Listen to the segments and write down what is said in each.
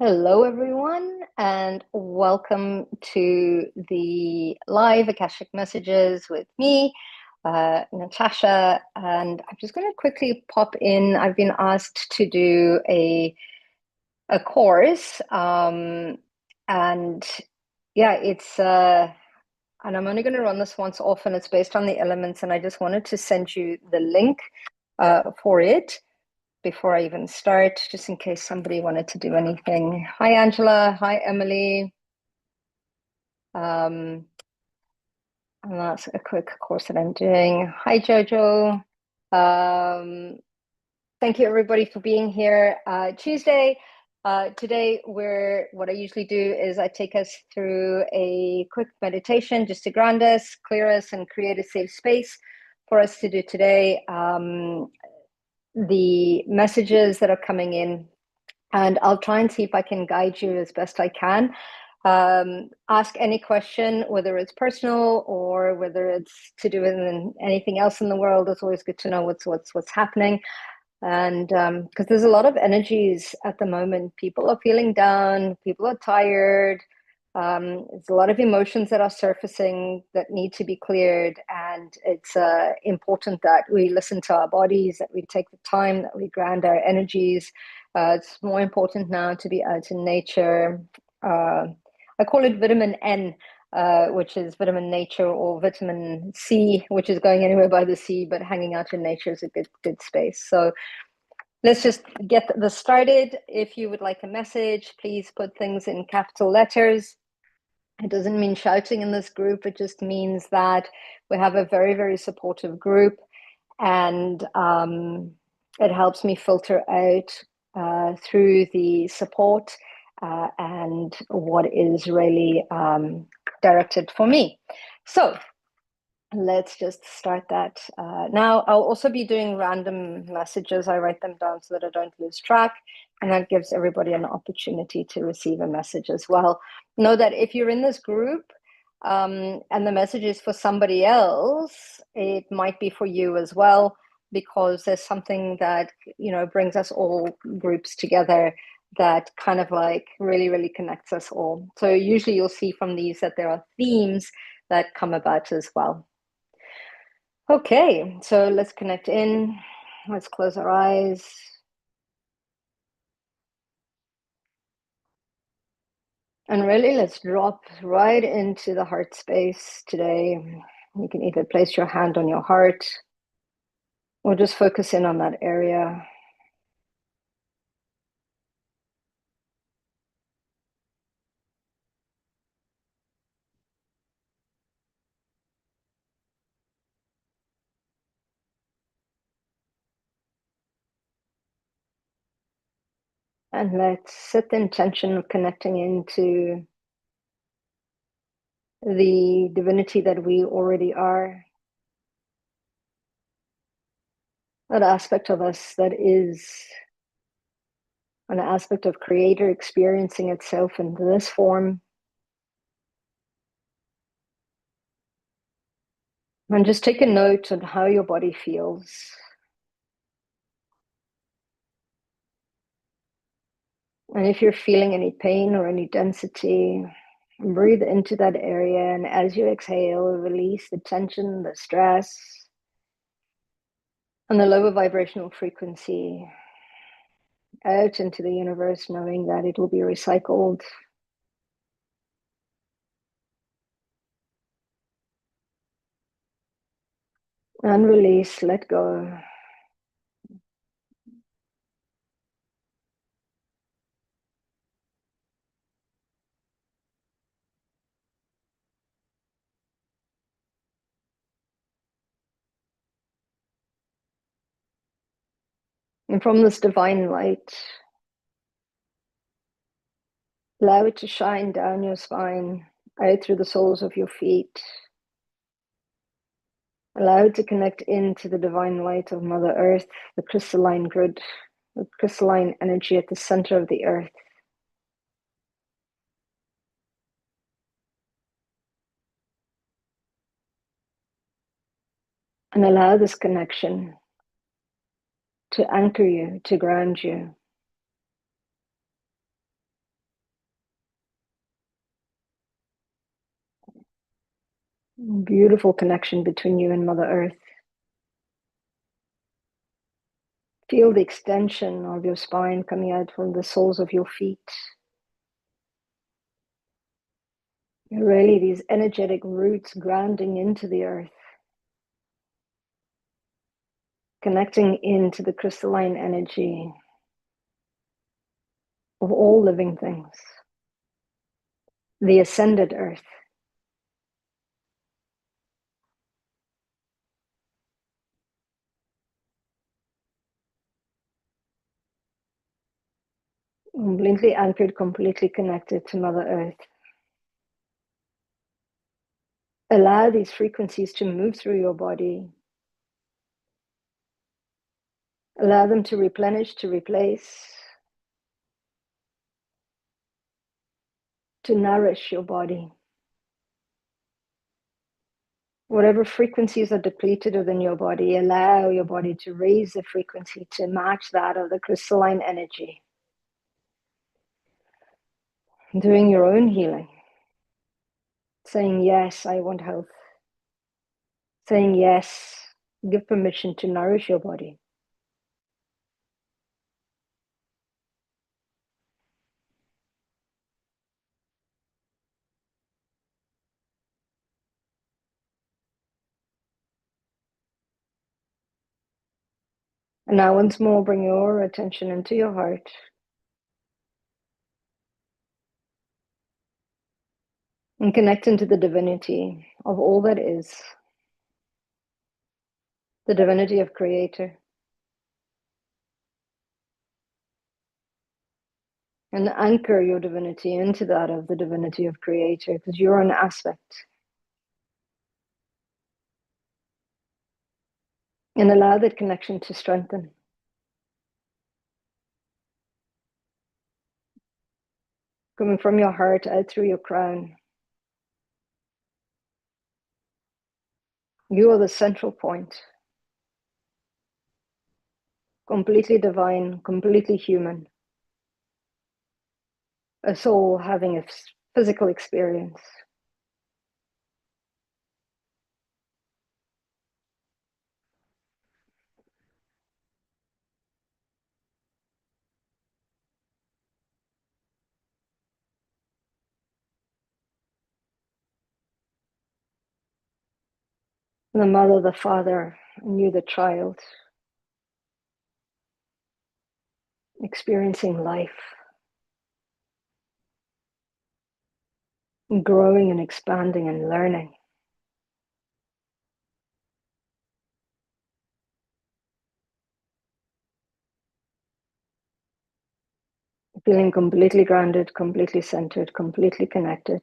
Hello, everyone, and welcome to the live Akashic Messages with me, Natasha. And I'm just going to quickly pop in. I've been asked to do a course, and yeah, and I'm only going to run this once off, and it's based on the elements. And I just wanted to send you the link for it before I even start, just in case somebody wanted to do anything. Hi, Angela. Hi, Emily. And that's a quick course that I'm doing. Hi, Jojo. Thank you, everybody, for being here. Tuesday. Today, what I usually do is I take us through a quick meditation just to ground us, clear us, and create a safe space for us to do today. The messages that are coming in, and I'll try and see if I can guide you as best I can. Ask any question, whether it's personal or whether it's to do with anything else in the world. It's always good to know what's happening. And because there's a lot of energies at the moment, people are feeling down, people are tired. There's a lot of emotions that are surfacing that need to be cleared, and it's important that we listen to our bodies, that we take the time, that we ground our energies. It's more important now to be out in nature. I call it vitamin N, which is vitamin nature, or vitamin C, which is going anywhere by the sea, but hanging out in nature is a good space. So let's just get this started. If you would like a message, please put things in capital letters. It doesn't mean shouting in this group. It just means that we have a very, very supportive group, and it helps me filter out through the support and what is really directed for me. So let's just start that now. I'll also be doing random messages. I write them down so that I don't lose track, and that gives everybody an opportunity to receive a message as well. Know that if you're in this group and the message is for somebody else, it might be for you as well, because there's something that brings us all groups together that kind of like really, really connects us all. So usually you'll see from these that there are themes that come about as well. Okay, so let's connect in. Let's close our eyes. And really, let's drop right into the heart space today. You can either place your hand on your heart or just focus in on that area. And let's set the intention of connecting into the divinity that we already are. That aspect of us that is an aspect of creator experiencing itself in this form. And just take a note on how your body feels. And if you're feeling any pain or any density, breathe into that area. And as you exhale, release the tension, the stress, and the lower vibrational frequency out into the universe, knowing that it will be recycled. And release, let go. And from this divine light, allow it to shine down your spine, out through the soles of your feet. Allow it to connect into the divine light of Mother Earth, the crystalline grid, the crystalline energy at the center of the earth. And allow this connection to anchor you, to ground you. Beautiful connection between you and Mother Earth. Feel the extension of your spine coming out from the soles of your feet. Really, these energetic roots grounding into the earth, connecting into the crystalline energy of all living things, the ascended earth. Completely anchored, completely connected to Mother Earth. Allow these frequencies to move through your body. Allow them to replenish, to replace, to nourish your body. Whatever frequencies are depleted within your body, allow your body to raise the frequency to match that of the crystalline energy. Doing your own healing. Saying, yes, I want health. Saying, yes, give permission to nourish your body. And now once more, bring your attention into your heart. And connect into the divinity of all that is. The divinity of Creator. And anchor your divinity into that of the divinity of Creator, because you're an aspect. And allow that connection to strengthen. Coming from your heart out through your crown. You are the central point. Completely divine, completely human. A soul having a physical experience. The mother, the father, and you, the child. Experiencing life. Growing and expanding and learning. Feeling completely grounded, completely centered, completely connected.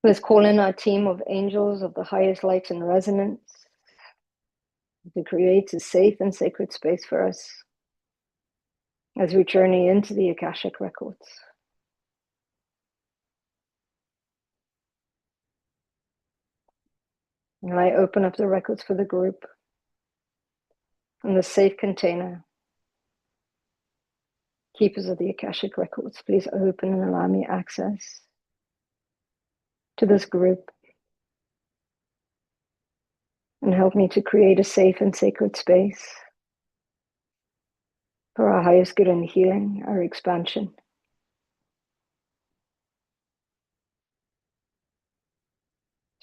Let's call in our team of angels of the highest light and resonance to create a safe and sacred space for us as we journey into the Akashic Records. And I open up the records for the group in the safe container. Keepers of the Akashic Records, please open and allow me access to this group and help me to create a safe and sacred space for our highest good and healing, our expansion.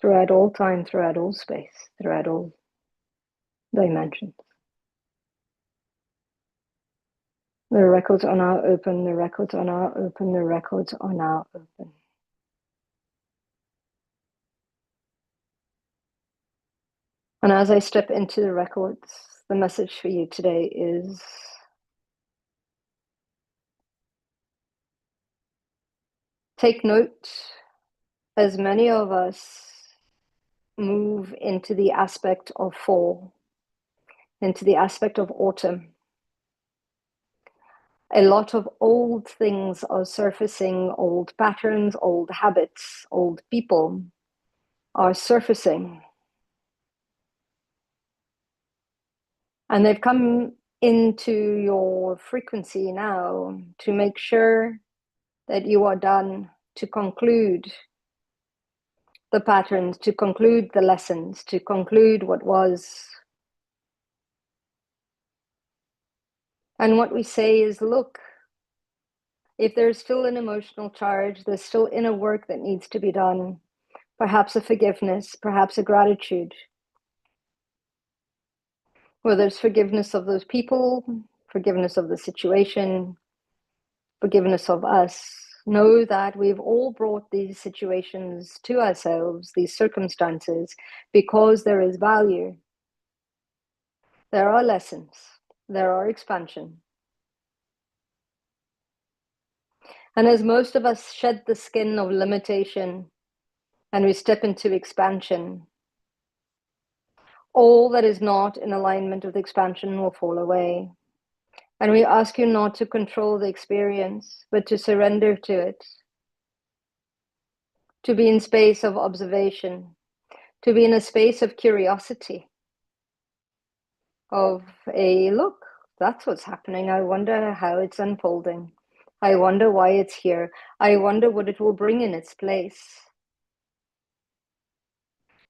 Throughout all time, throughout all space, throughout all dimensions. The records are now open, the records are now open, the records are now open. And as I step into the records, the message for you today is take note, as many of us move into the aspect of fall, into the aspect of autumn. A lot of old things are surfacing, old patterns, old habits, old people are surfacing. And they've come into your frequency now to make sure that you are done, to conclude, the patterns, to conclude the lessons, to conclude what was. And what we say is, look, if there's still an emotional charge, there's still inner work that needs to be done. Perhaps a forgiveness, perhaps a gratitude. Whether it's forgiveness of those people, forgiveness of the situation, forgiveness of us. Know that we've all brought these situations to ourselves, these circumstances, because there is value. There are lessons. There are expansion. And as most of us shed the skin of limitation and we step into expansion, all that is not in alignment with expansion will fall away. And we ask you not to control the experience, but to surrender to it, to be in space of observation, to be in a space of curiosity, of a look, that's what's happening. I wonder how it's unfolding. I wonder why it's here. I wonder what it will bring in its place.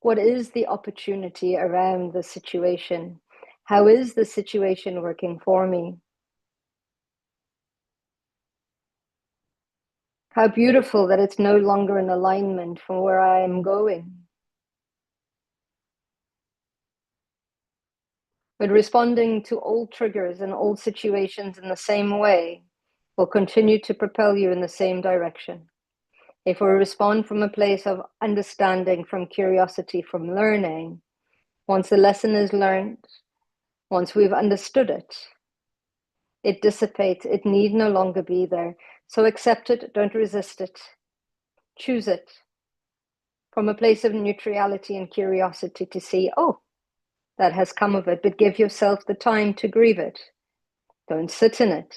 What is the opportunity around the situation? How is the situation working for me? How beautiful that it's no longer in alignment from where I am going. But responding to old triggers and old situations in the same way will continue to propel you in the same direction. If we respond from a place of understanding, from curiosity, from learning, once the lesson is learned, once we've understood it, it dissipates. It need no longer be there. So accept it, don't resist it. Choose it from a place of neutrality and curiosity to see, oh, that has come of it, but give yourself the time to grieve it. Don't sit in it.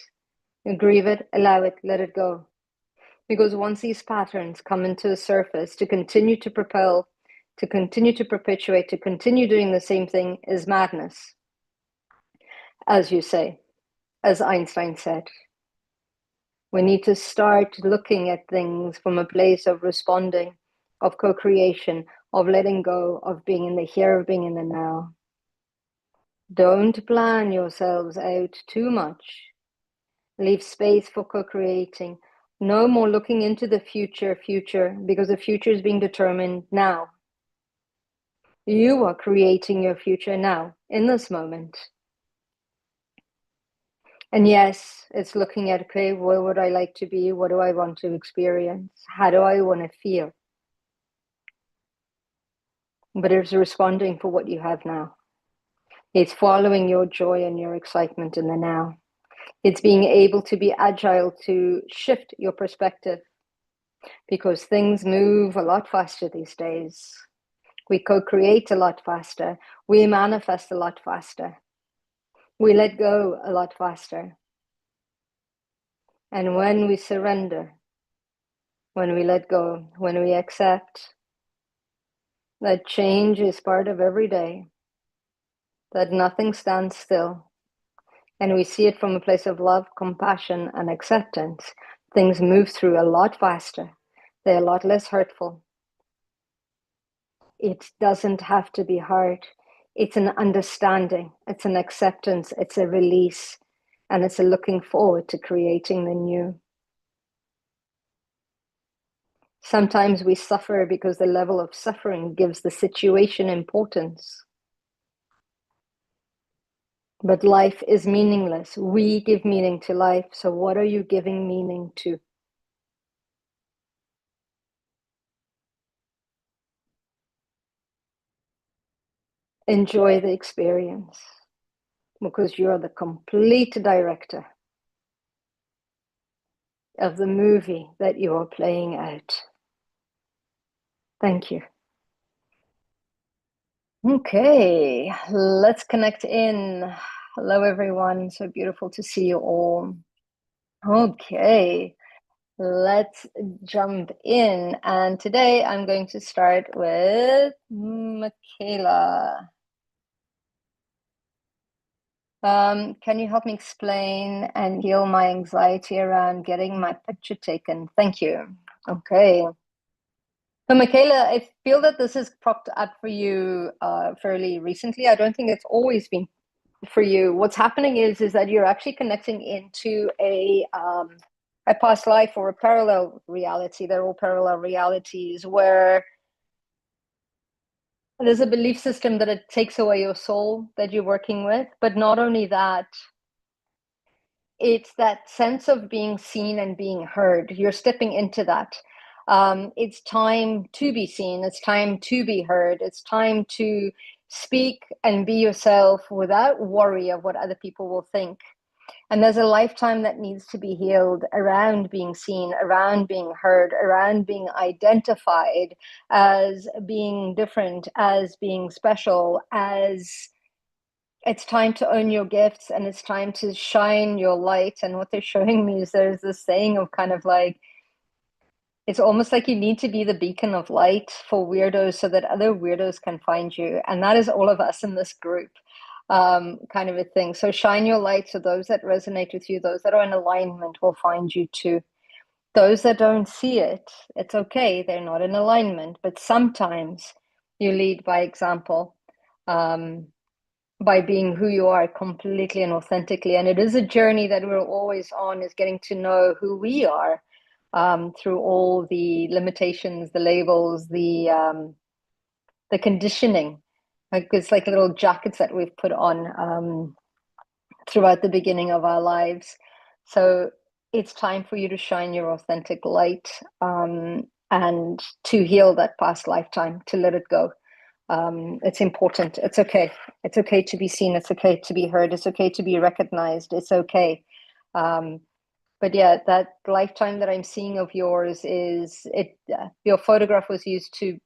You grieve it, allow it, let it go. Because once these patterns come into the surface, to continue to propel, to continue to perpetuate, to continue doing the same thing is madness. As you say, as Einstein said, we need to start looking at things from a place of responding, of co-creation, of letting go, of being in the here, of being in the now. Don't plan yourselves out too much. Leave space for co-creating. No more looking into the future, because the future is being determined now. You are creating your future now, in this moment. And yes, it's looking at, okay, where would I like to be? What do I want to experience? How do I want to feel? But it's responding for what you have now. It's following your joy and your excitement in the now. It's being able to be agile, to shift your perspective, because things move a lot faster these days. We co-create a lot faster. We manifest a lot faster. We let go a lot faster. And when we surrender, when we let go, when we accept that change is part of every day, that nothing stands still, and we see it from a place of love, compassion, and acceptance, things move through a lot faster. They're a lot less hurtful. It doesn't have to be hard. It's an understanding, it's an acceptance, it's a release, and it's a looking forward to creating the new. Sometimes we suffer because the level of suffering gives the situation importance. But life is meaningless. We give meaning to life. So what are you giving meaning to? Enjoy the experience, because you're the complete director of the movie that you are playing out. Thank you. Okay, let's connect in. Hello, everyone. So beautiful to see you all. Okay, let's jump in. And today I'm going to start with Michaela. Can you help me explain and heal my anxiety around getting my picture taken? Thank you. Okay. So, Michaela, I feel that this has propped up for you fairly recently. I don't think it's always been for you. What's happening is that you're actually connecting into a past life or a parallel reality. They're all parallel realities where there's a belief system that it takes away your soul that you're working with. But not only that, it's that sense of being seen and being heard. You're stepping into that. It's time to be seen. It's time to be heard. It's time to speak and be yourself without worry of what other people will think. And there's a lifetime that needs to be healed around being seen, around being heard, around being identified as being different, as being special, as it's time to own your gifts and it's time to shine your light. And what they're showing me is there's this saying of kind of like, it's almost like you need to be the beacon of light for weirdos so that other weirdos can find you. And that is all of us in this group, kind of a thing. So shine your light so those that resonate with you, those that are in alignment will find you too. Those that don't see it, it's okay. They're not in alignment. But sometimes you lead by example. By being who you are completely and authentically. And it is a journey that we're always on, is getting to know who we are through all the limitations, the labels, the conditioning. Like it's like little jackets that we've put on throughout the beginning of our lives. So it's time for you to shine your authentic light and to heal that past lifetime, to let it go. It's important. It's okay. It's okay to be seen. It's okay to be heard. It's okay to be recognized. It's okay. Um, but yeah, that lifetime that I'm seeing of yours is it. Your photograph was used to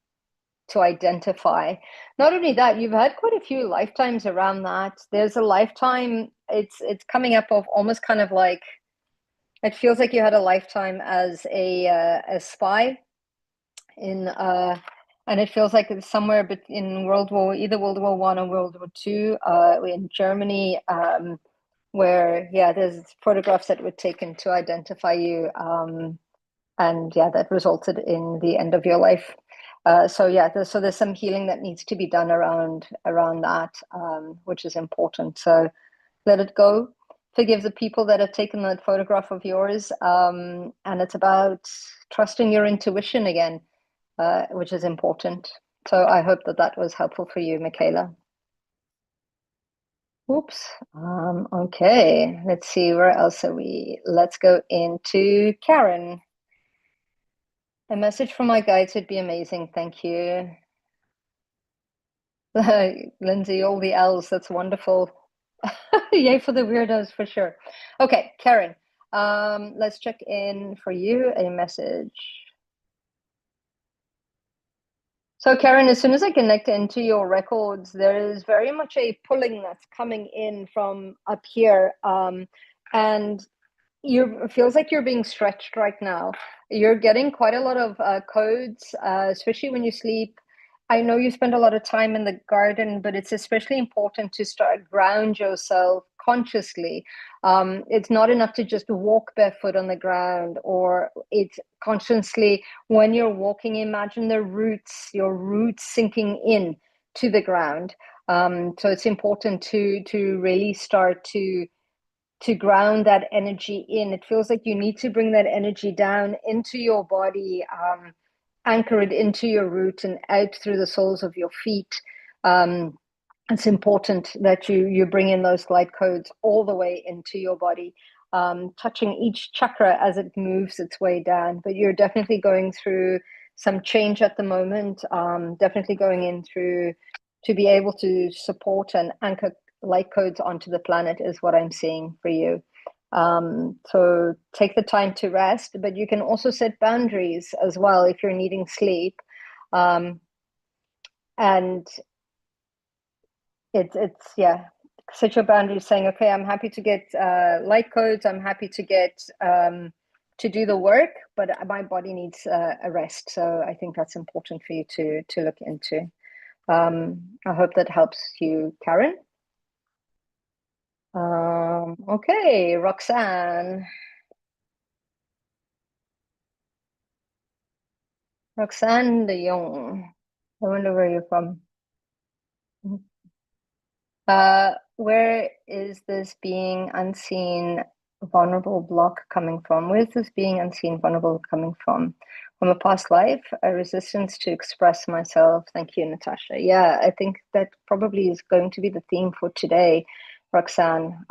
identify. Not only that, you've had quite a few lifetimes around that. There's a lifetime. It's coming up of almost kind of like it feels like you had a lifetime as a spy in and it feels like it's somewhere in either World War One or World War Two, in Germany, where yeah, there's photographs that were taken to identify you, and yeah, that resulted in the end of your life. So yeah, there's some healing that needs to be done around that, which is important. So let it go. Forgive the people that have taken that photograph of yours, and it's about trusting your intuition again, which is important. So I hope that that was helpful for you, Michaela. Oops. Okay, let's see, where else are we? Let's go into Karen. A message from my guides would be amazing. Thank you. Lindsay, all the L's. That's wonderful. Yay for the weirdos for sure. Okay, Karen, let's check in for you a message. So, Karen, as soon as I connect into your records, there is very much a pulling that's coming in from up here. And you it feels like you're being stretched right now. You're getting quite a lot of codes, especially when you sleep. I know you spend a lot of time in the garden, but it's especially important to start ground yourself consciously. It's not enough to just walk barefoot on the ground, or it's consciously when you're walking, imagine your roots sinking in to the ground. So it's important to really start to ground that energy in. It feels like you need to bring that energy down into your body, anchor it into your root and out through the soles of your feet. It's important that you bring in those light codes all the way into your body, touching each chakra as it moves its way down. But you're definitely going through some change at the moment, definitely going in through to be able to support and anchor light codes onto the planet is what I'm seeing for you. So take the time to rest, but you can also set boundaries as well if you're needing sleep. And it's yeah, set your boundaries saying, okay, I'm happy to get light codes, I'm happy to get to do the work, but my body needs a rest. So I think that's important for you to look into. I hope that helps you, Karen. Okay, Roxanne. Roxanne de Jong. I wonder where you're from. Where is this being unseen, vulnerable block coming from? Where is this being unseen, vulnerable coming from? From a past life, a resistance to express myself. Thank you, Natasha. Yeah, I think that probably is going to be the theme for today, Roxanne.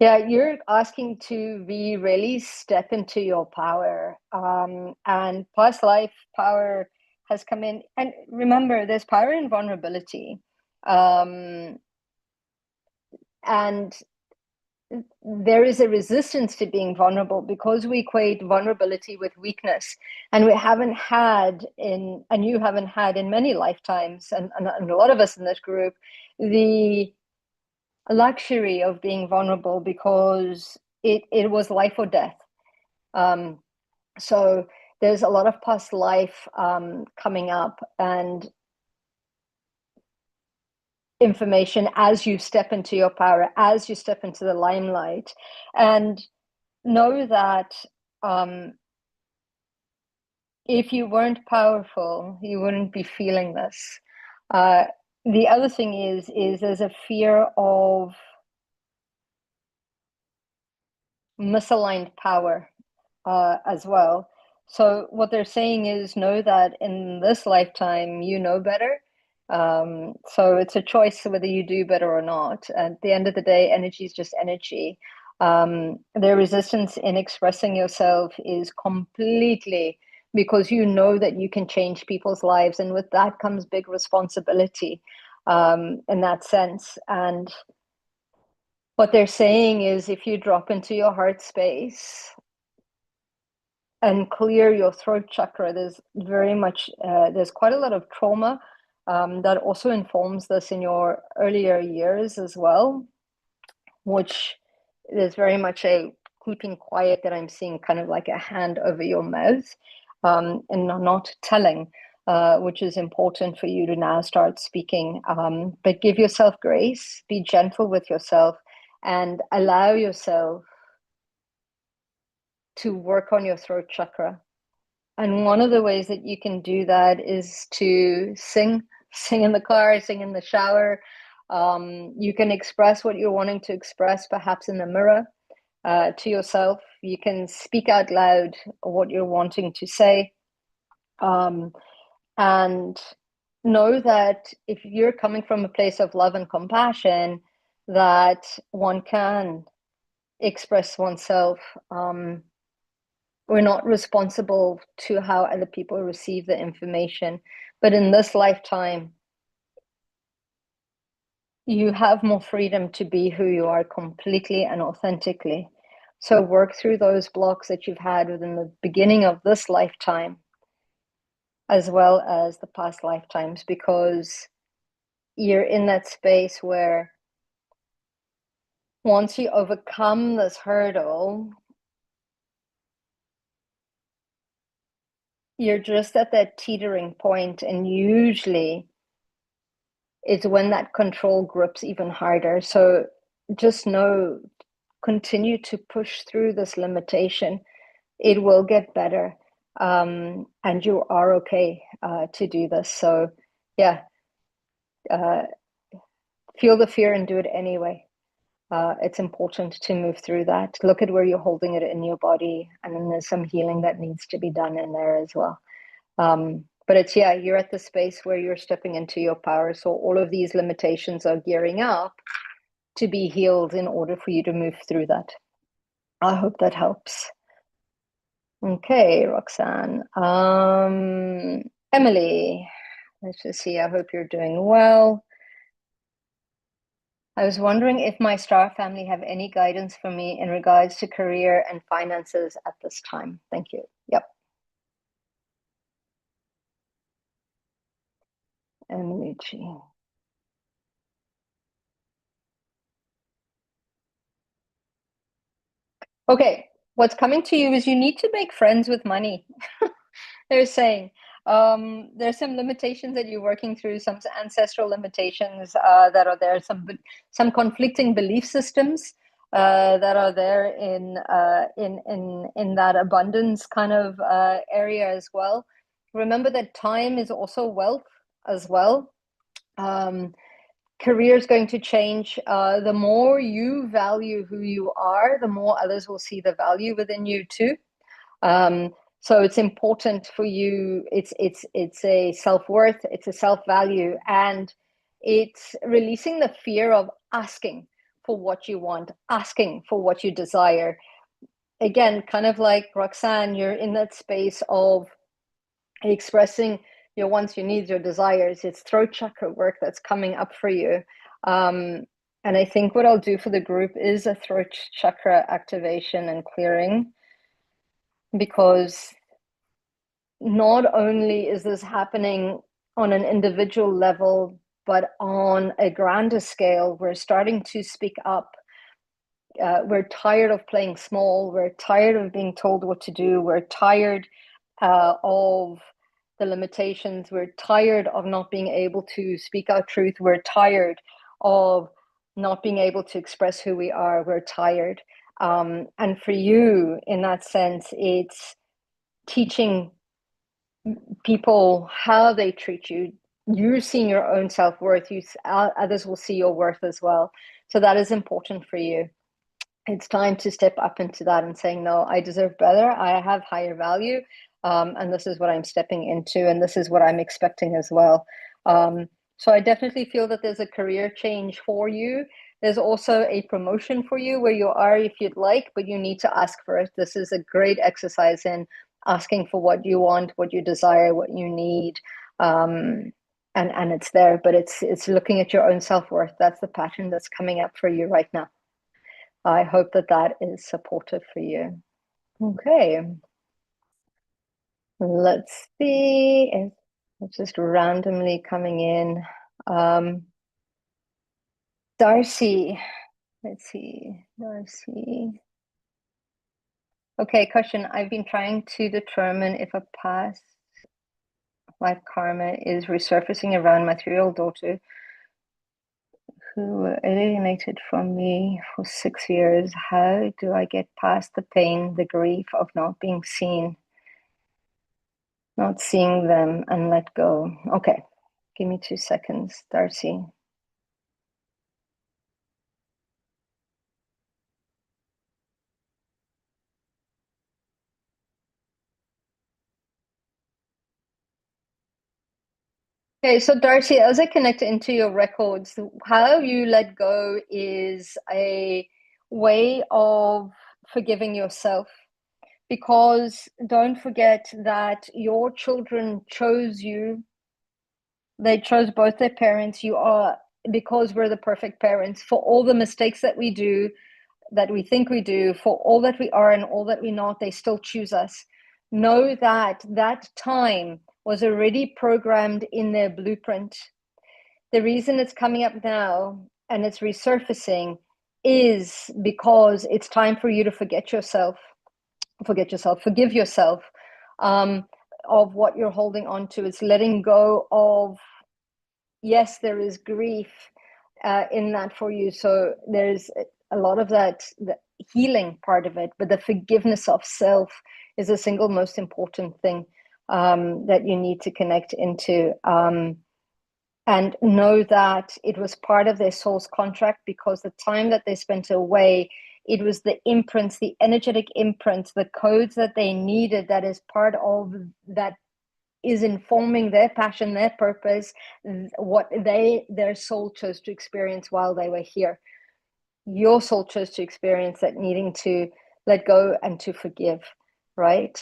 Yeah, you're asking to be really step into your power. And past life power has come in. And remember, there's power in vulnerability. Um, and there is a resistance to being vulnerable because we equate vulnerability with weakness. And we haven't had and you haven't had in many lifetimes, and a lot of us in this group, the luxury of being vulnerable because it was life or death. Um, so there's a lot of past life coming up and information as you step into your power, as you step into the limelight. And know that if you weren't powerful, you wouldn't be feeling this. The other thing is there's a fear of misaligned power as well. So what they're saying is know that in this lifetime you know better. So it's a choice whether you do better or not. At the end of the day, energy is just energy. Their resistance in expressing yourself is completely because you know that you can change people's lives, and with that comes big responsibility in that sense. And what they're saying is if you drop into your heart space and clear your throat chakra, there's very much there's quite a lot of trauma that also informs this in your earlier years as well, which there's very much a keeping quiet that I'm seeing, kind of like a hand over your mouth, and not telling, which is important for you to now start speaking. But give yourself grace, be gentle with yourself, and allow yourself to work on your throat chakra. And one of the ways that you can do that is to sing in the car, sing in the shower. You can express what you're wanting to express, perhaps in the mirror to yourself. You can speak out loud what you're wanting to say. And know that if you're coming from a place of love and compassion, that one can express oneself. We're not responsible to how other people receive the information. But in this lifetime, you have more freedom to be who you are completely and authentically. So work through those blocks that you've had within the beginning of this lifetime, as well as the past lifetimes, because you're in that space where once you overcome this hurdle, you're just at that teetering point, and usually it's when that control grips even harder. So just know, continue to push through this limitation. It will get better. And you are okay to do this. So yeah, uh, feel the fear and do it anyway. It's important to move through that. Look at where you're holding it in your body, and then there's some healing that needs to be done in there as well. But it's, yeah, you're at the space where you're stepping into your power. So all of these limitations are gearing up to be healed in order for you to move through that. I hope that helps. Okay, Roxanne. Emily, let's just see. I hope you're doing well. I was wondering if my star family have any guidance for me in regards to career and finances at this time. Thank you. Yep. Emily G. Okay, what's coming to you is you need to make friends with money. They're saying there's some limitations that you're working through, some ancestral limitations that are there, some conflicting belief systems that are there in that abundance kind of area as well. Remember that time is also wealth as well. Career is going to change. The more you value who you are, the more others will see the value within you too. So it's important for you. It's a self-worth, it's a self-value, and it's releasing the fear of asking for what you want, asking for what you desire. Again, kind of like Roxanne, you're in that space of expressing your wants, your needs, your desires. It's throat chakra work that's coming up for you. And I think what I'll do for the group is a throat chakra activation and clearing, because not only is this happening on an individual level, but on a grander scale, we're starting to speak up. We're tired of playing small. We're tired of being told what to do. We're tired of the limitations. We're tired of not being able to speak our truth. We're tired of not being able to express who we are. We're tired. And for you, in that sense, it's teaching people how they treat you. You're seeing your own self-worth. Others will see your worth as well. So that is important for you. It's time to step up into that and saying, no, I deserve better. I have higher value. And this is what I'm stepping into. And this is what I'm expecting as well. So I definitely feel that there's a career change for you. There's also a promotion for you where you are if you'd like, but you need to ask for it. This is a great exercise in asking for what you want, what you desire, what you need. And it's there, but it's looking at your own self-worth. That's the pattern that's coming up for you right now. I hope that that is supportive for you. Okay. Let's see if it's just randomly coming in. Darcy. Let's see. Darcy. Okay, question. I've been trying to determine if a past life karma is resurfacing around my 3-year-old daughter who alienated from me for 6 years. How do I get past the pain, the grief of not being seen, not seeing them, and let go? Okay, give me 2 seconds, Darcy. Okay, so Darcy, as I connect into your records, how you let go is a way of forgiving yourself. Because don't forget that your children chose you. They chose both their parents. You are, because we're the perfect parents, for all the mistakes that we do, that we think we do, for all that we are and all that we're not, they still choose us. Know that that time was already programmed in their blueprint. The reason it's coming up now and it's resurfacing is because it's time for you to forgive yourself, of what you're holding on to. It's letting go of, yes, there is grief in that for you. So there's a lot of that, the healing part of it, but the forgiveness of self is the single most important thing that you need to connect into. And know that it was part of their soul's contract, because the time that they spent away, it was the imprints, the energetic imprints, the codes that they needed, that is part of that, is informing their passion, their purpose, what their soul chose to experience while they were here. Your soul chose to experience that needing to let go and to forgive, right?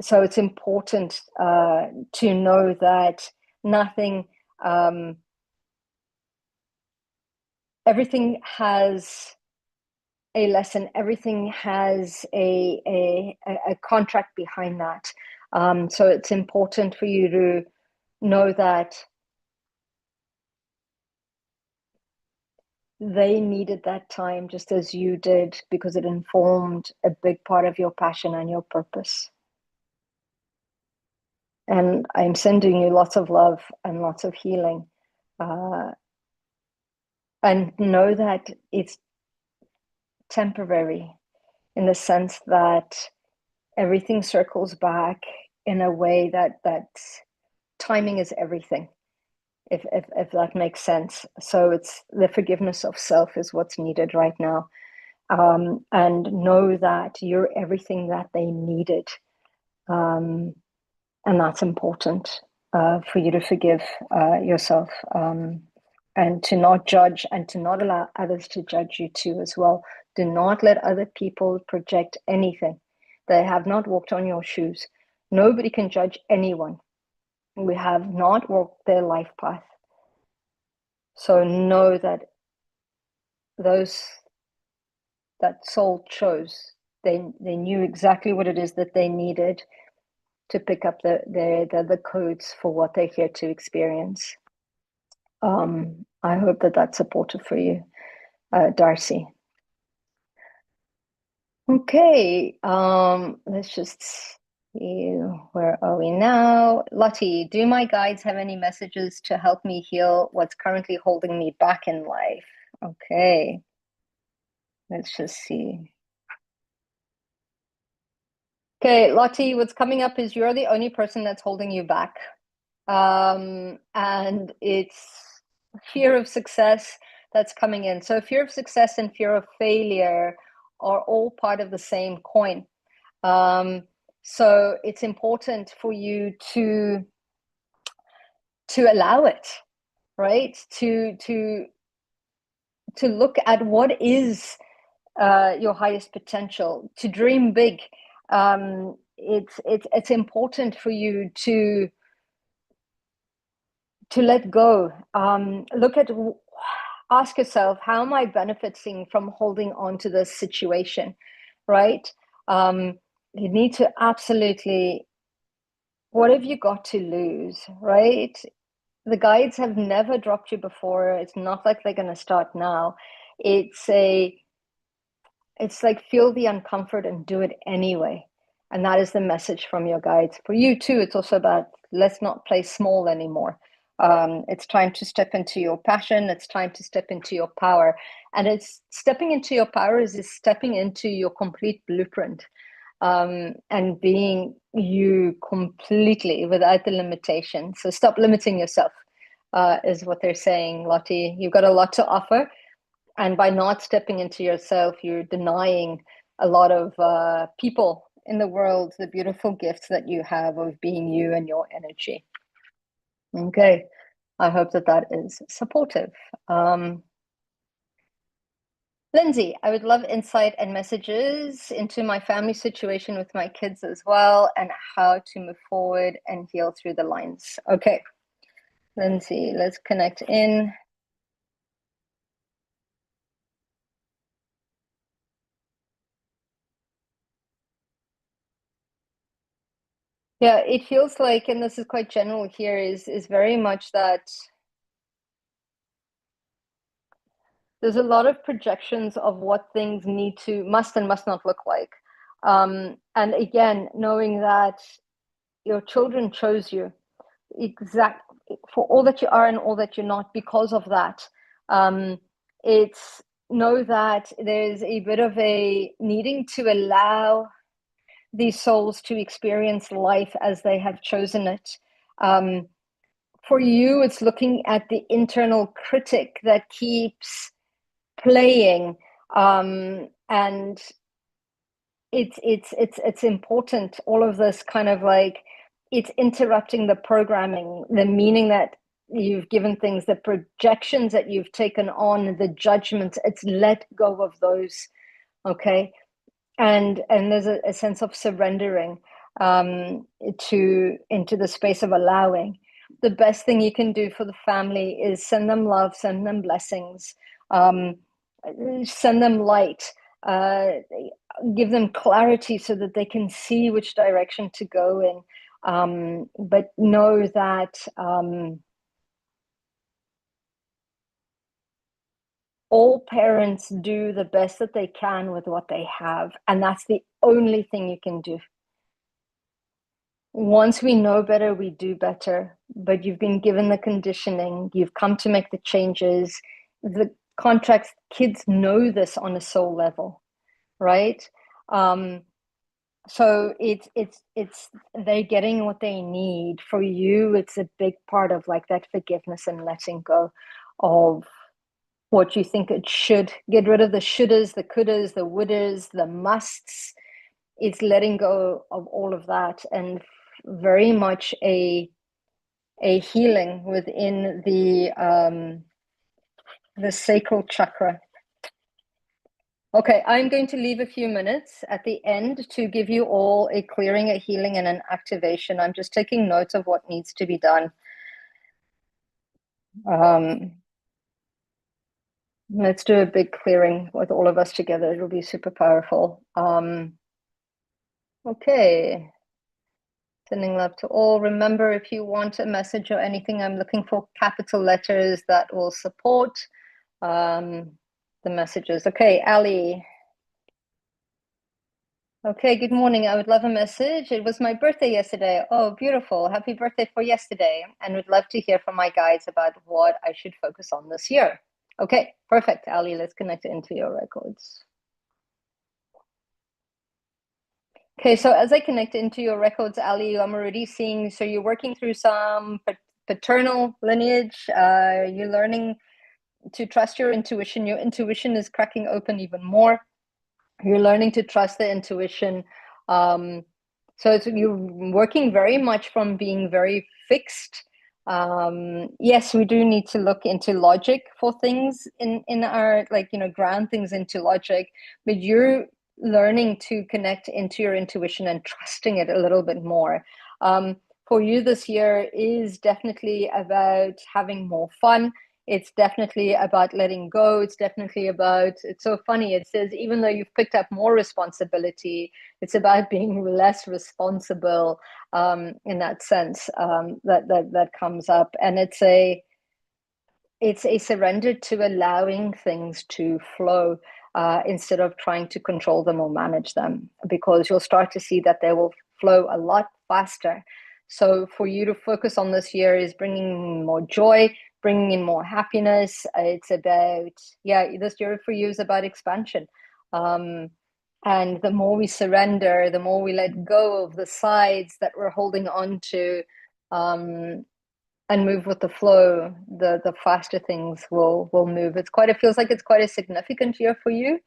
So it's important to know that nothing, everything has a lesson, everything has a contract behind that. So it's important for you to know that they needed that time just as you did, because it informed a big part of your passion and your purpose. And I'm sending you lots of love and lots of healing. and know that it's temporary, in the sense that everything circles back in a way that timing is everything, if that makes sense. So it's the forgiveness of self is what's needed right now. And know that you're everything that they needed. And that's important, for you to forgive yourself, and to not judge, and to not allow others to judge you too as well. Do not let other people project anything. They have not walked on your shoes. Nobody can judge anyone. We have not walked their life path. So know that those that soul chose, they knew exactly what it is that they needed to pick up the codes for what they're here to experience. I hope that that's supportive for you, Darcy. Okay, let's just see, where are we now? Lottie, do my guides have any messages to help me heal what's currently holding me back in life? Okay, let's just see. Okay, Lottie, what's coming up is you're the only person that's holding you back. And it's fear of success that's coming in. So fear of success and fear of failure are all part of the same coin. So it's important for you to allow it, right? To look at what is your highest potential, to dream big. It's important for you to let go. Ask yourself, how am I benefiting from holding on to this situation, right? You need to absolutely, what have you got to lose, right? The guides have never dropped you before. It's not like they're going to start now. It's like, feel the uncomfort and do it anyway. And that is the message from your guides. For you too, it's also about, let's not play small anymore. It's time to step into your passion. It's time to step into your power. And it's stepping into your power is stepping into your complete blueprint, and being you completely without the limitation. So stop limiting yourself, is what they're saying, Lottie. You've got a lot to offer. And by not stepping into yourself, you're denying a lot of people in the world the beautiful gifts that you have of being you and your energy. Okay, I hope that that is supportive. Lindsay, I would love insight and messages into my family situation with my kids as well, and how to move forward and heal through the lines. Okay, Lindsay, let's connect in. Yeah, it feels like, and this is quite general here, is very much that there's a lot of projections of what things must and must not look like. And again, knowing that your children chose you for all that you are and all that you're not because of that. It's know that there's a bit of a needing to allow these souls to experience life as they have chosen it. For you, it's looking at the internal critic that keeps playing, and it's important. All of this kind of like, it's interrupting the programming, the meaning that you've given things, the projections that you've taken on, the judgments. It's let go of those. Okay, and there's a sense of surrendering, into the space of allowing. The best thing you can do for the family is send them love, send them blessings, send them light, give them clarity so that they can see which direction to go in. But know that all parents do the best that they can with what they have, and that's the only thing you can do. Once we know better, we do better. But you've been given the conditioning, you've come to make the changes. The contracts, kids know this on a soul level, right? So it's they're getting what they need. For you, it's a big part of like that forgiveness and letting go of what you think it should. Get rid of the shouldas, the couldas, the wouldas, the musts. It's letting go of all of that, and very much a healing within the sacral chakra. Okay, I'm going to leave a few minutes at the end to give you all a clearing, a healing, and an activation. I'm just taking notes of what needs to be done. Let's do a big clearing with all of us together. It'll be super powerful. Okay. Sending love to all. Remember, if you want a message or anything, I'm looking for capital letters that will support the messages. Okay, Ali. Okay, good morning. I would love a message. It was my birthday yesterday. Oh, beautiful. Happy birthday for yesterday. And would love to hear from my guides about what I should focus on this year. Okay, perfect. Ali, let's connect into your records. Okay, so as I connect into your records, Ali, I'm already seeing, so you're working through some paternal lineage. You're learning to trust your intuition. Your intuition is cracking open even more. You're learning to trust the intuition. So you're working very much from being very fixed. Yes, we do need to look into logic for things in our, like, ground things into logic, but you're learning to connect into your intuition and trusting it a little bit more. For you, this year is definitely about having more fun. It's definitely about letting go. It's definitely about, it's so funny. It says, even though you've picked up more responsibility, it's about being less responsible, in that sense, that comes up. And it's a surrender to allowing things to flow, instead of trying to control them or manage them, because you'll start to see that they will flow a lot faster. So for you to focus on this year is bringing more joy, bringing in more happiness. It's about, yeah, this year for you is about expansion. And the more we surrender, the more we let go of the sides that we're holding on to, and move with the flow, the faster things will move. It feels like it's quite a significant year for you,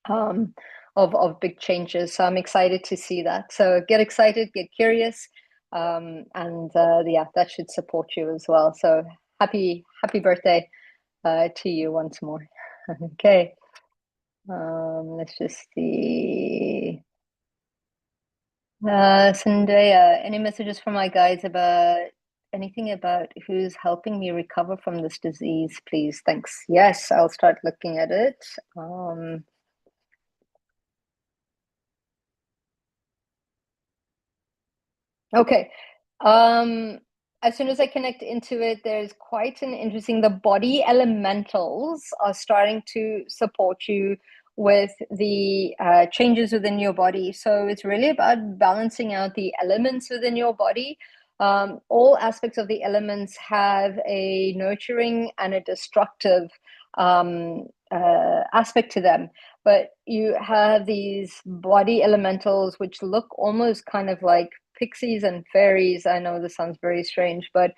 of big changes. So I'm excited to see that. So get excited, get curious, and yeah, that should support you as well. So happy birthday to you once more. Okay. Let's just see. Sandaya, any messages from my guides about anything about who's helping me recover from this disease, please? Thanks. Yes, I'll start looking at it. Okay. As soon as I connect into it, there's quite an interesting, the body elementals are starting to support you with the changes within your body. So it's really about balancing out the elements within your body. All aspects of the elements have a nurturing and a destructive aspect to them. But you have these body elementals which look almost kind of like pixies and fairies. I know this sounds very strange, but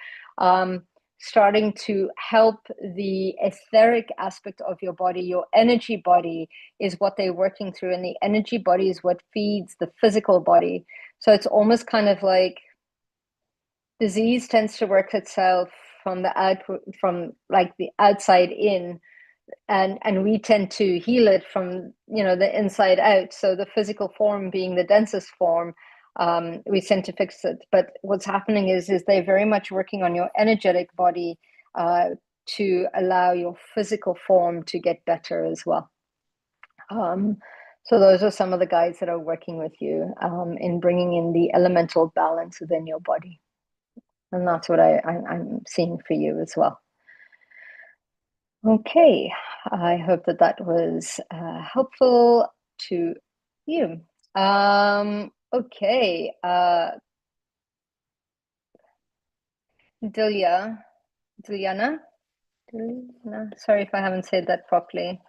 starting to help the etheric aspect of your body. Your energy body is what they're working through, and the energy body is what feeds the physical body. So it's almost kind of like disease tends to work itself from the from like the outside in, and we tend to heal it from the inside out. So the physical form being the densest form, we tend to fix it. But what's happening is they're very much working on your energetic body, to allow your physical form to get better as well. So those are some of the guides that are working with you, in bringing in the elemental balance within your body, and that's what I'm seeing for you as well. Okay, I hope that was helpful to you. Okay, Dilia, Diliana, No, sorry if I haven't said that properly.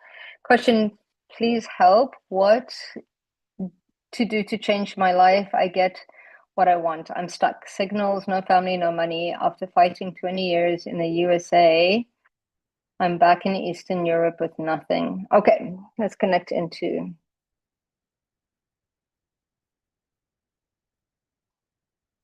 Question, please help. What to do to change my life? I get what I want. I'm stuck. Signals, no family, no money. After fighting 20 years in the USA, I'm back in Eastern Europe with nothing. Okay, let's connect into.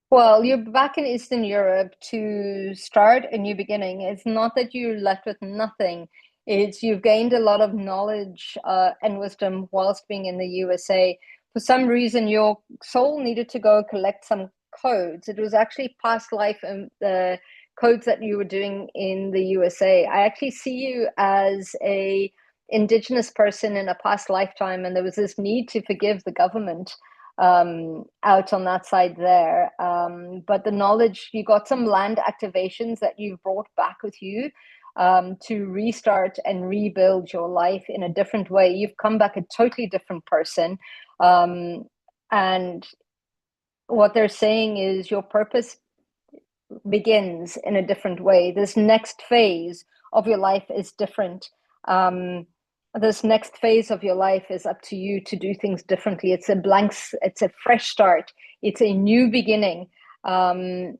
Well, you're back in Eastern Europe to start a new beginning. It's not that you're left with nothing. It's you've gained a lot of knowledge and wisdom whilst being in the USA. For some reason, your soul needed to go collect some codes. It was actually past life and the codes that you were doing in the USA. I actually see you as a indigenous person in a past lifetime, and there was this need to forgive the government out on that side there. But the knowledge, you got some land activations that you've brought back with you to restart and rebuild your life in a different way. You've come back a totally different person. And what they're saying is your purpose begins in a different way. This next phase of your life is different. This next phase of your life is up to you to do things differently. It's a fresh start. It's a new beginning. You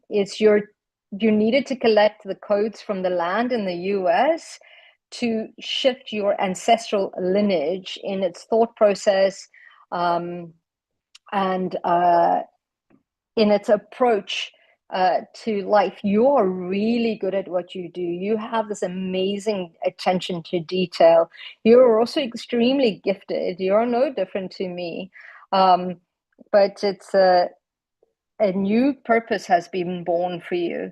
needed to collect the codes from the land in the US to shift your ancestral lineage in its thought process, and in its approach to life. You're really good at what you do. You have this amazing attention to detail. You're also extremely gifted. You're no different to me. But it's a new purpose has been born for you.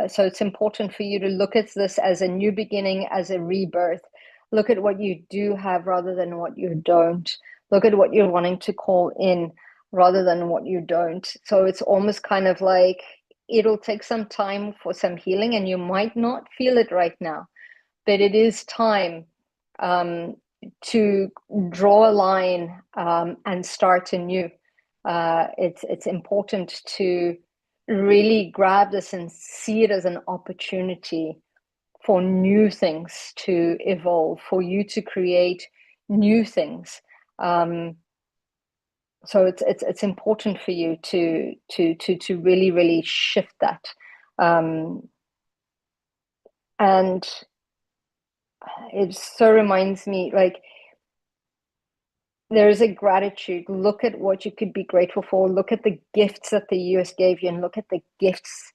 So it's important for you to look at this as a new beginning, as a rebirth. Look at what you do have rather than what you don't. Look at what you're wanting to call in rather than what you don't. So it's almost kind of like it'll take some time for some healing, and you might not feel it right now, but it is time to draw a line and start anew. It's important to really grab this and see it as an opportunity for new things to evolve, for you to create new things. So it's important for you to really shift that, and it so reminds me, like, there is a gratitude. Look at what you could be grateful for. Look at the gifts that the US gave you, and look at the gifts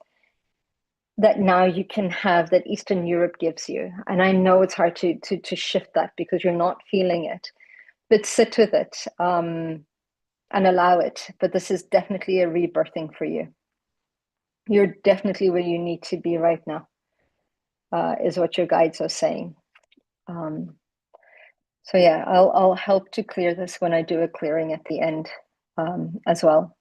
that now you can have, that Eastern Europe gives you. And I know it's hard to shift that because you're not feeling it, but sit with it and allow it. But this is definitely a rebirthing for you. You're definitely where you need to be right now, is what your guides are saying. So yeah, I'll help to clear this when I do a clearing at the end as well.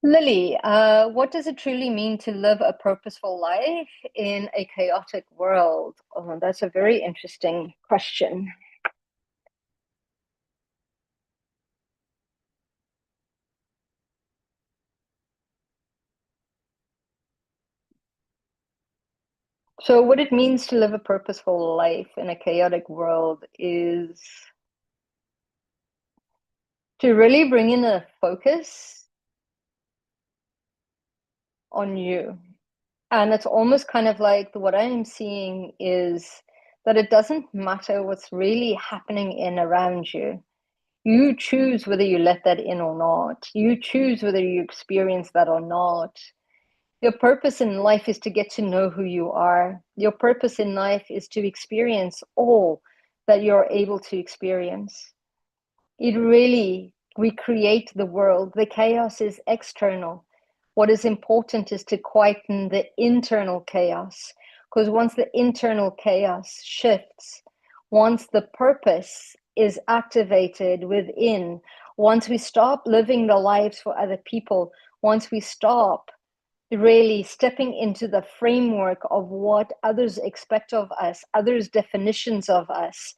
Lily, what does it truly mean to live a purposeful life in a chaotic world? Oh, that's a very interesting question. So what it means to live a purposeful life in a chaotic world is to really bring in a focus on you. And it's almost kind of like what I'm seeing is that it doesn't matter what's really happening in around you. You choose whether you let that in or not. You choose whether you experience that or not. Your purpose in life is to get to know who you are. Your purpose in life is to experience all that you're able to experience. It really, we create the world. The chaos is external. What is important is to quieten the internal chaos, because once the internal chaos shifts, once the purpose is activated within, once we stop living the lives for other people, once we stop really stepping into the framework of what others expect of us, others' definitions of us,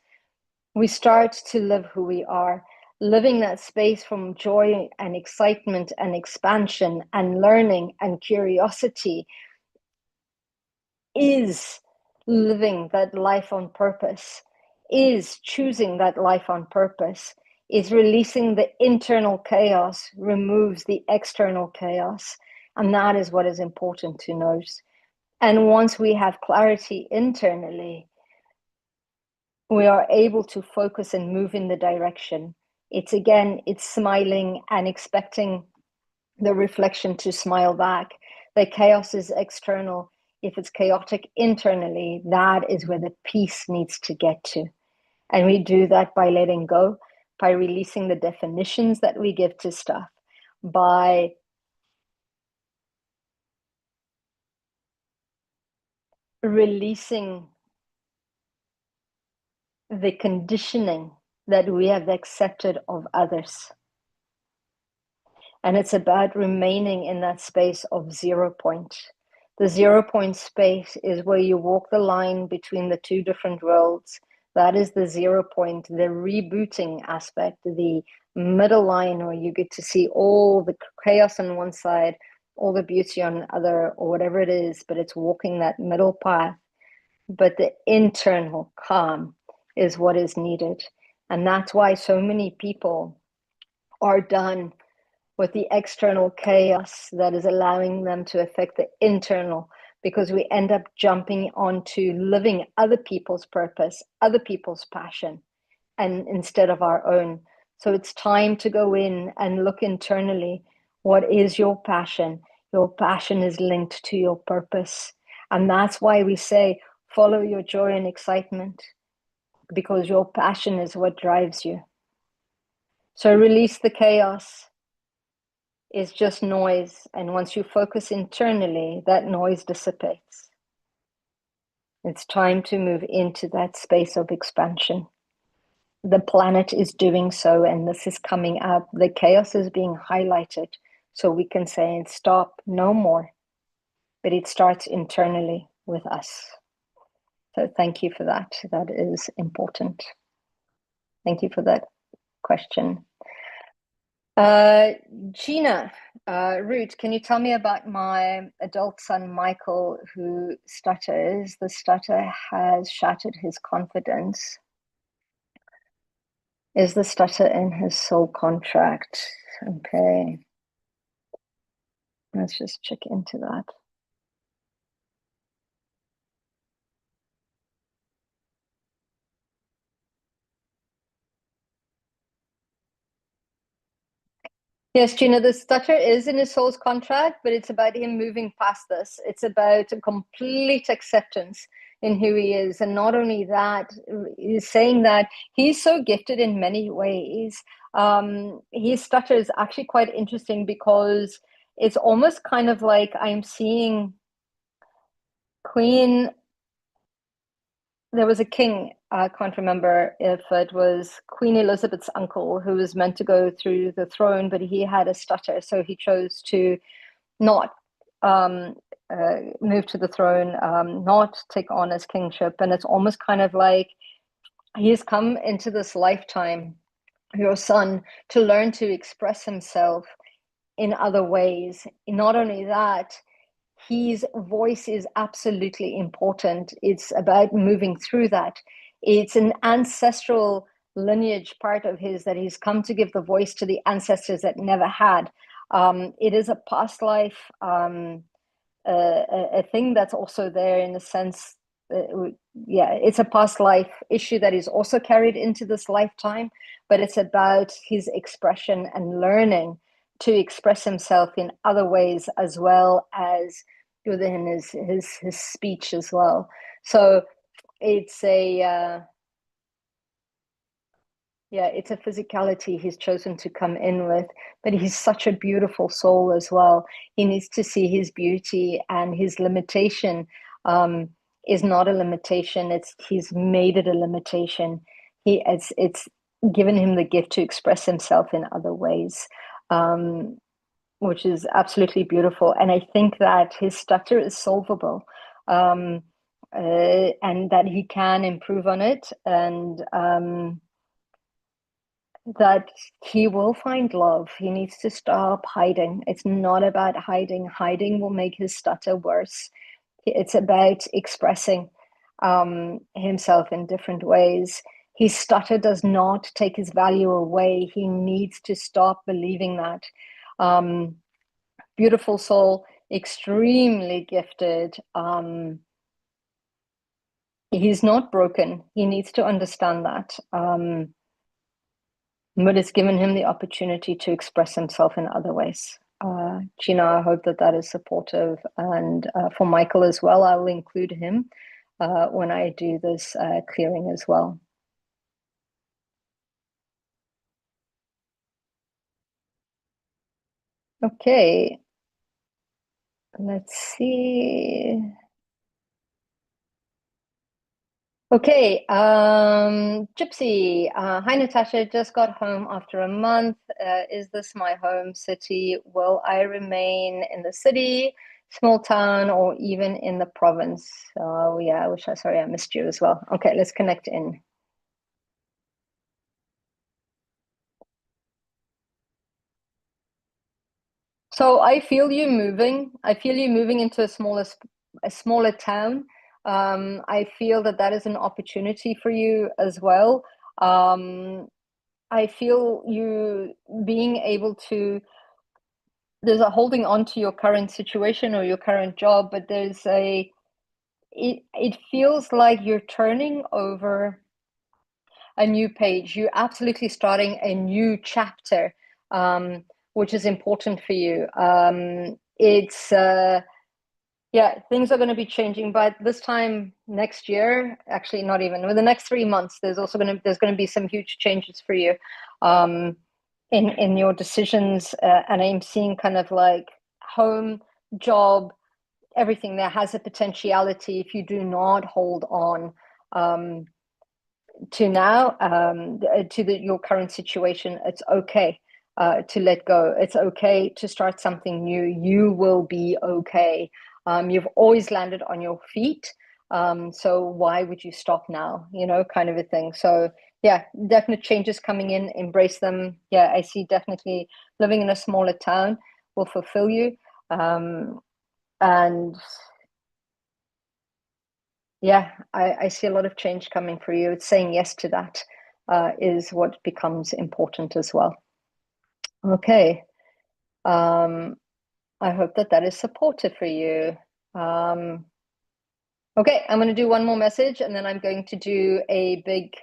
we start to live who we are, living that space from joy and excitement and expansion and learning and curiosity is living that life on purpose, is choosing that life on purpose, is releasing the internal chaos, removes the external chaos. And that is what is important to note. And once we have clarity internally, we are able to focus and move in the direction. It's smiling and expecting the reflection to smile back. The chaos is external. If it's chaotic internally, that is where the peace needs to get to. And we do that by letting go, by releasing the definitions that we give to stuff, by releasing the conditioning that we have accepted of others. And it's about remaining in that space of 0 point. The 0 point space is where you walk the line between the two different worlds. That is the 0 point, the rebooting aspect, the middle line where you get to see all the chaos on one side, all the beauty on the other, or whatever it is, but it's walking that middle path. But the internal calm is what is needed. And that's why so many people are done with the external chaos that is allowing them to affect the internal, because we end up jumping onto living other people's purpose, other people's passion, and instead of our own. So it's time to go in and look internally. What is your passion? Your passion is linked to your purpose. And that's why we say, follow your joy and excitement, because your passion is what drives you. So release the chaos. Is just noise. And once you focus internally, that noise dissipates. It's time to move into that space of expansion. The planet is doing so, and this is coming up. The chaos is being highlighted, so we can say, stop, no more. But it starts internally with us. So thank you for that. That is important. Thank you for that question. Gina, Root, can you tell me about my adult son, Michael, who stutters? The stutter has shattered his confidence. Is the stutter in his soul contract? Okay. Let's just check into that. Yes, Gina, the stutter is in his soul's contract, but it's about him moving past this. It's about a complete acceptance in who he is. And not only that, he's saying that he's so gifted in many ways. His stutter is actually quite interesting because it's almost kind of like I'm seeing Queen. There was a king, I can't remember if it was Queen Elizabeth's uncle, who was meant to go through the throne, but he had a stutter, so he chose to not move to the throne, not take on his kingship. And it's almost kind of like he's come into this lifetime, your son, to learn to express himself in other ways. Not only that, his voice is absolutely important. It's about moving through that. It's an ancestral lineage part of his that he's come to give the voice to the ancestors that never had. It is a past life, a thing that's also there in a sense. Yeah, it's a past life issue that is also carried into this lifetime, but it's about his expression and learning to express himself in other ways, as well as within his speech as well. So it's it's a physicality he's chosen to come in with, but he's such a beautiful soul as well. He needs to see his beauty, and his limitation is not a limitation. He's made it a limitation. It's given him the gift to express himself in other ways, which is absolutely beautiful. And I think that his stutter is solvable, and that he can improve on it, and that he will find love. He needs to stop hiding. It's not about hiding. Hiding will make his stutter worse. It's about expressing. himself in different ways. His stutter does not take his value away. He needs to stop believing that. Beautiful soul, extremely gifted. He's not broken. He needs to understand that. But it's given him the opportunity to express himself in other ways. Gina, I hope that that is supportive. And for Michael as well, I will include him when I do this clearing as well. Okay, let's see. Okay, Gypsy. Hi, Natasha. Just got home after a month. Is this my home city? Will I remain in the city, small town, or even in the province? Oh, yeah, sorry, I missed you as well. Okay, let's connect in. So I feel you moving. I feel you moving into a smaller town. I feel that that is an opportunity for you as well. Um, I feel you being able to, there's a holding on to your current situation or your current job, but it feels like you're turning over a new page. You're absolutely starting a new chapter, which is important for you. Yeah, things are going to be changing, but this time next year, actually not even, with the next 3 months, there's going to be some huge changes for you. In your decisions, and I'm seeing kind of like home, job, everything that has a potentiality if you do not hold on to now, your current situation. It's okay to let go. It's okay to start something new. You will be okay. You've always landed on your feet. So why would you stop now? Kind of a thing. So yeah, definite changes coming in. Embrace them. Yeah, I see definitely living in a smaller town will fulfill you. And yeah, I see a lot of change coming for you. It's saying yes to that is what becomes important as well. Okay. I hope that that is supportive for you. Okay, I'm going to do one more message and then I'm going to do a big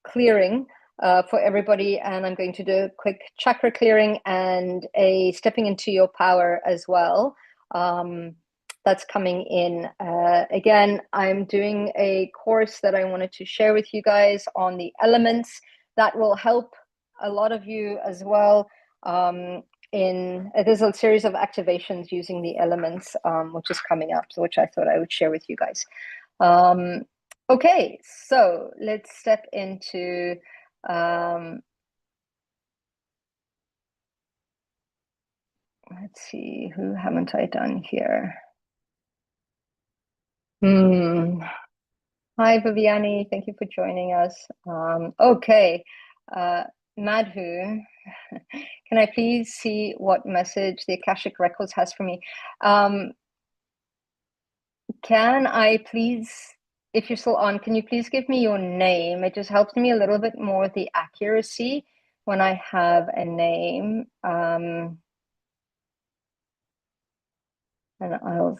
clearing for everybody. And I'm going to do a quick chakra clearing and a stepping into your power as well. That's coming in. Again, I'm doing a course that I wanted to share with you guys on the elements that will help a lot of you as well. There's a series of activations using the elements, which is coming up, which I thought I would share with you guys. Okay, so let's step into let's see, who haven't I done here? Hi, Viviani. Thank you for joining us. Okay, Madhu, can I please see what message the Akashic Records has for me? Can I please, if you're still on, can you please give me your name? It just helps me a little bit more with the accuracy when I have a name. And I'll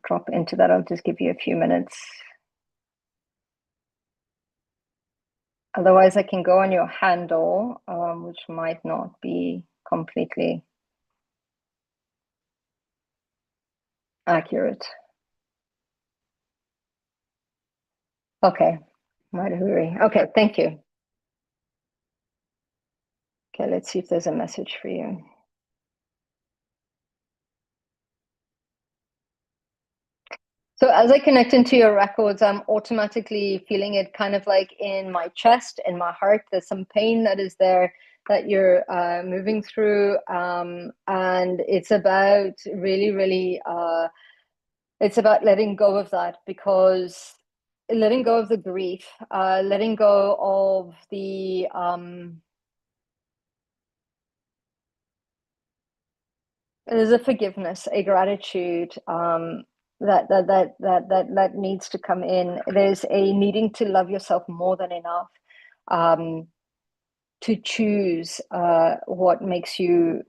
drop into that. I'll just give you a few minutes. Otherwise, I can go on your handle, which might not be completely accurate. Okay, Madhuri. Okay, thank you. Okay, let's see if there's a message for you. So as I connect into your records, I'm automatically feeling it kind of like in my chest, in my heart. There's some pain that is there that you're moving through. And it's about really, really, it's about letting go of that, because letting go of the grief, letting go of the, there's a forgiveness, a gratitude, that needs to come in. There's a needing to love yourself more than enough, to choose what makes you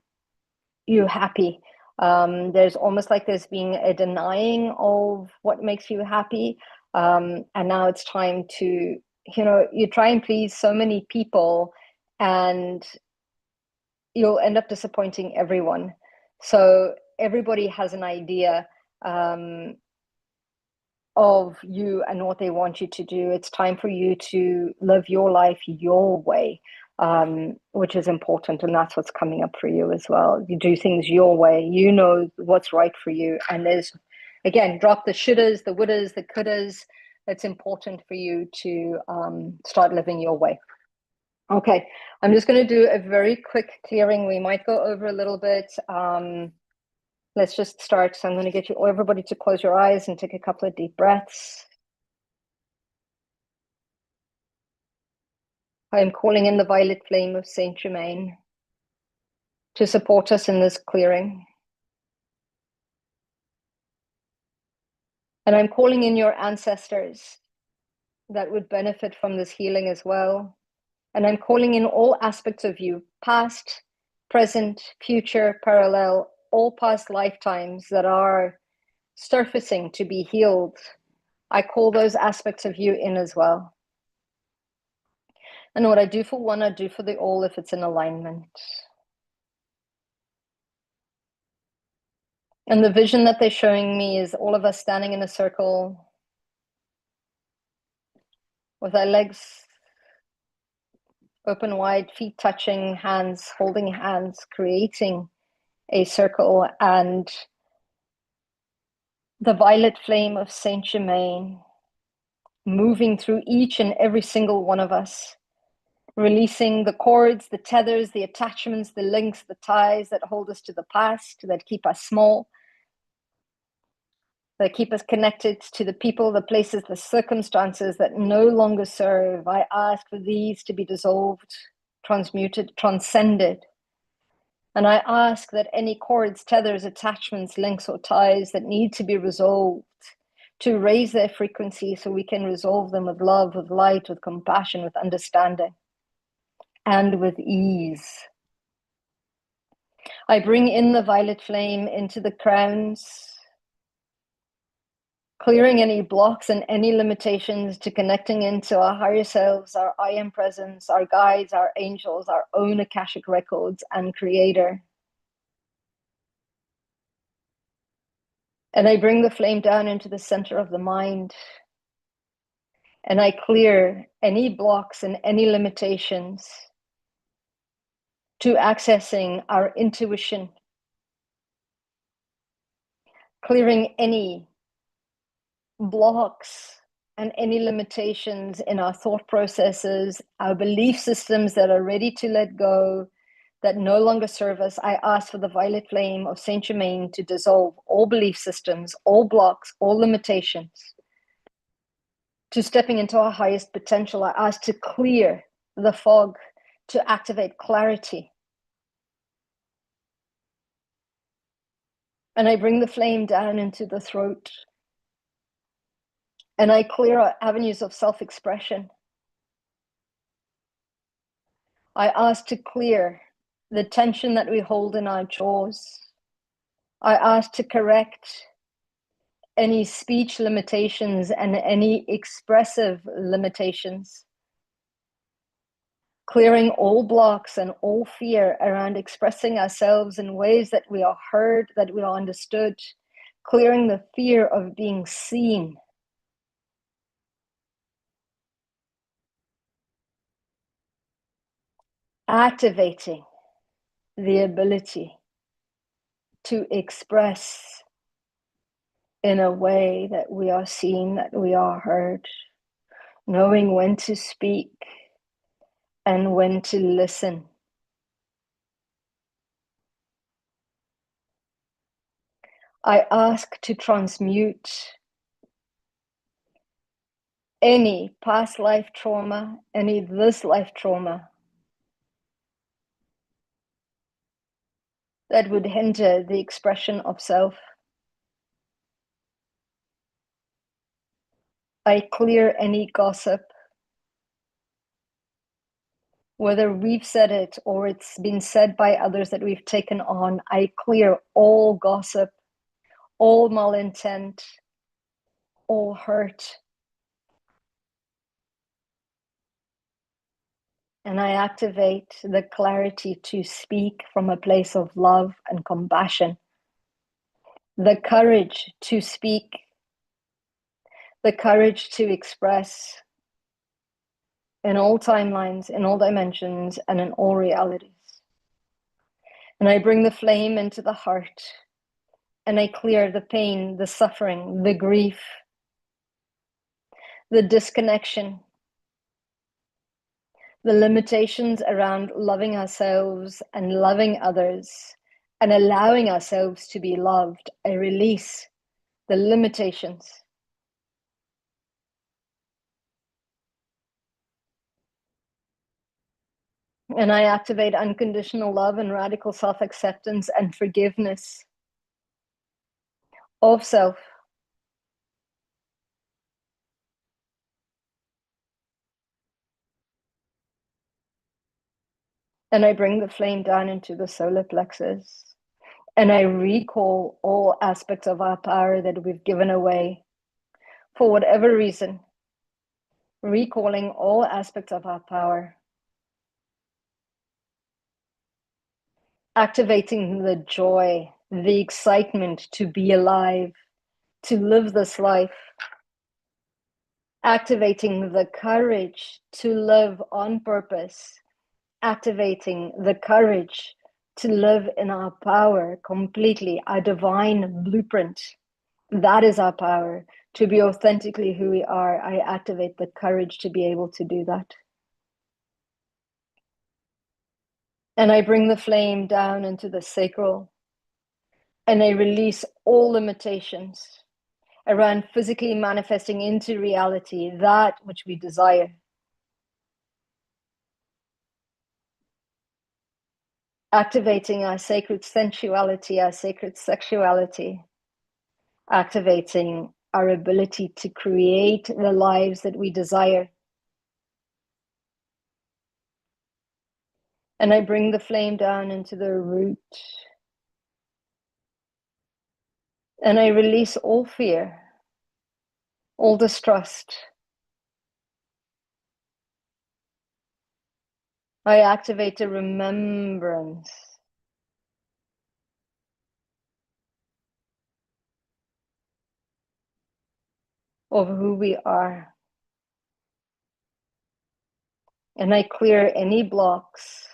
happy. There's almost like there's being a denying of what makes you happy, and now it's time to, you try and please so many people, and you'll end up disappointing everyone. So everybody has an idea of you and what they want you to do. It's time for you to live your life your way, which is important. And that's what's coming up for you as well. You do things your way, you know what's right for you. And there's, again, drop the shouldas, the wouldas, the couldas. It's important for you to start living your way. Okay, I'm just going to do a very quick clearing. We might go over a little bit. Let's just start. So I'm going to get you, everybody, to close your eyes and take a couple of deep breaths. I am calling in the violet flame of Saint Germain to support us in this clearing. And I'm calling in your ancestors that would benefit from this healing as well. And I'm calling in all aspects of you, past, present, future, parallel, all past lifetimes that are surfacing to be healed. I call those aspects of you in as well. And what I do for one, I do for the all if it's in alignment. And the vision that they're showing me is all of us standing in a circle with our legs open wide, feet touching, hands holding hands, creating a circle, and the violet flame of Saint Germain moving through each and every single one of us, releasing the cords, the tethers, the attachments, the links, the ties that hold us to the past, that keep us small, that keep us connected to the people, the places, the circumstances that no longer serve. I ask for these to be dissolved, transmuted, transcended. And I ask that any cords, tethers, attachments, links, or ties that need to be resolved, to raise their frequency so we can resolve them with love, with light, with compassion, with understanding, and with ease. I bring in the violet flame into the crowns, clearing any blocks and any limitations to connecting into our higher selves, our I am presence, our guides, our angels, our own Akashic Records and Creator. And I bring the flame down into the center of the mind. And I clear any blocks and any limitations to accessing our intuition, clearing any blocks and any limitations in our thought processes, our belief systems that are ready to let go, that no longer serve us. I ask for the violet flame of Saint Germain to dissolve all belief systems, all blocks, all limitations. To stepping into our highest potential, I ask to clear the fog, to activate clarity. And I bring the flame down into the throat. And I clear our avenues of self-expression. I ask to clear the tension that we hold in our jaws. I ask to correct any speech limitations and any expressive limitations. Clearing all blocks and all fear around expressing ourselves in ways that we are heard, that we are understood. Clearing the fear of being seen. Activating the ability to express in a way that we are seen, that we are heard, knowing when to speak and when to listen. I ask to transmute any past life trauma, any this life trauma that would hinder the expression of self. I clear any gossip, whether we've said it or it's been said by others that we've taken on. I clear all gossip, all malintent, all hurt. And I activate the clarity to speak from a place of love and compassion, the courage to speak, the courage to express in all timelines, in all dimensions, and in all realities. And I bring the flame into the heart, and I clear the pain, the suffering, the grief, the disconnection, the limitations around loving ourselves and loving others and allowing ourselves to be loved. I release the limitations. And I activate unconditional love and radical self-acceptance and forgiveness of self. And I bring the flame down into the solar plexus. And I recall all aspects of our power that we've given away for whatever reason. Recalling all aspects of our power. Activating the joy, the excitement to be alive, to live this life. Activating the courage to live on purpose. Activating the courage to live in our power completely, our divine blueprint. That is our power, to be authentically who we are. I activate the courage to be able to do that. And I bring the flame down into the sacral, and I release all limitations around physically manifesting into reality that which we desire. Activating our sacred sensuality, our sacred sexuality, activating our ability to create the lives that we desire. And I bring the flame down into the root. And I release all fear, all distrust. I activate a remembrance of who we are. And I clear any blocks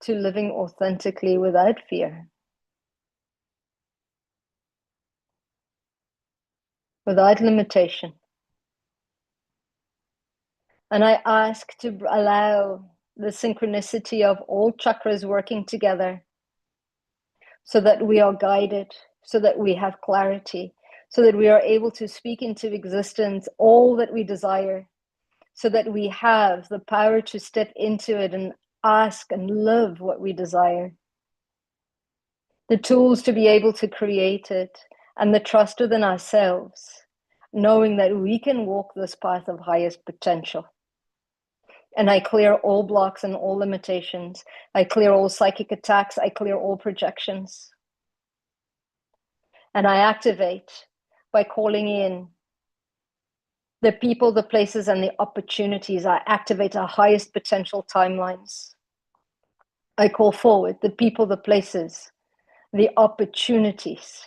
to living authentically without fear, without limitation. And I ask to allow the synchronicity of all chakras working together so that we are guided, so that we have clarity, so that we are able to speak into existence all that we desire, so that we have the power to step into it and ask and live what we desire. The tools to be able to create it, and the trust within ourselves, knowing that we can walk this path of highest potential. And I clear all blocks and all limitations. I clear all psychic attacks. I clear all projections. And I activate by calling in the people, the places, and the opportunities. I activate our highest potential timelines. I call forward the people, the places, the opportunities.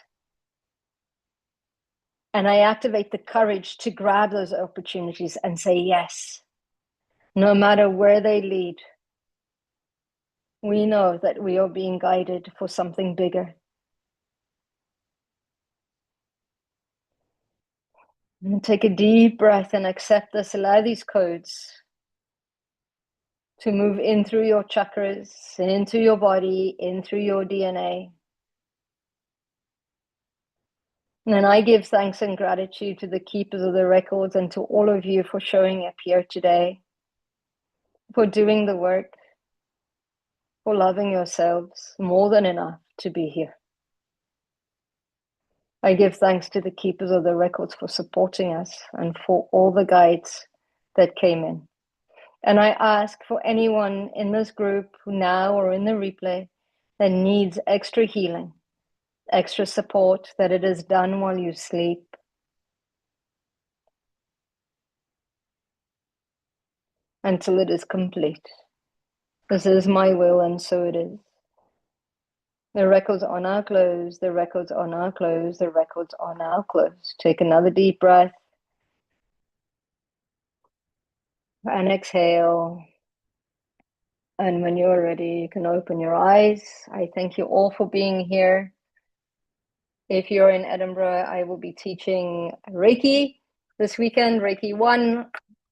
And I activate the courage to grab those opportunities and say yes. No matter where they lead, we know that we are being guided for something bigger. And take a deep breath and accept this. Allow these codes to move in through your chakras, into your body, in through your DNA. And I give thanks and gratitude to the keepers of the records and to all of you for showing up here today, for doing the work, for loving yourselves more than enough to be here. I give thanks to the keepers of the records for supporting us and for all the guides that came in. And I ask for anyone in this group now or in the replay that needs extra healing, extra support, that it is done while you sleep. Until it is complete. This is my will, and so it is. The records are now closed. The records are now closed. The records are now closed. Take another deep breath. And exhale. And when you're ready, you can open your eyes. I thank you all for being here. If you're in Edinburgh, I will be teaching Reiki this weekend, Reiki 1,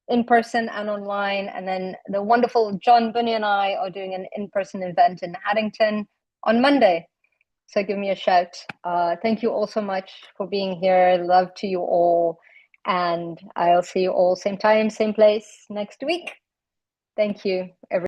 in person and online. And then the wonderful John Bunny and I are doing an in-person event in Haddington on Monday. So give me a shout. Thank you all so much for being here. Love to you all. And I'll see you all same time, same place next week. Thank you, everyone.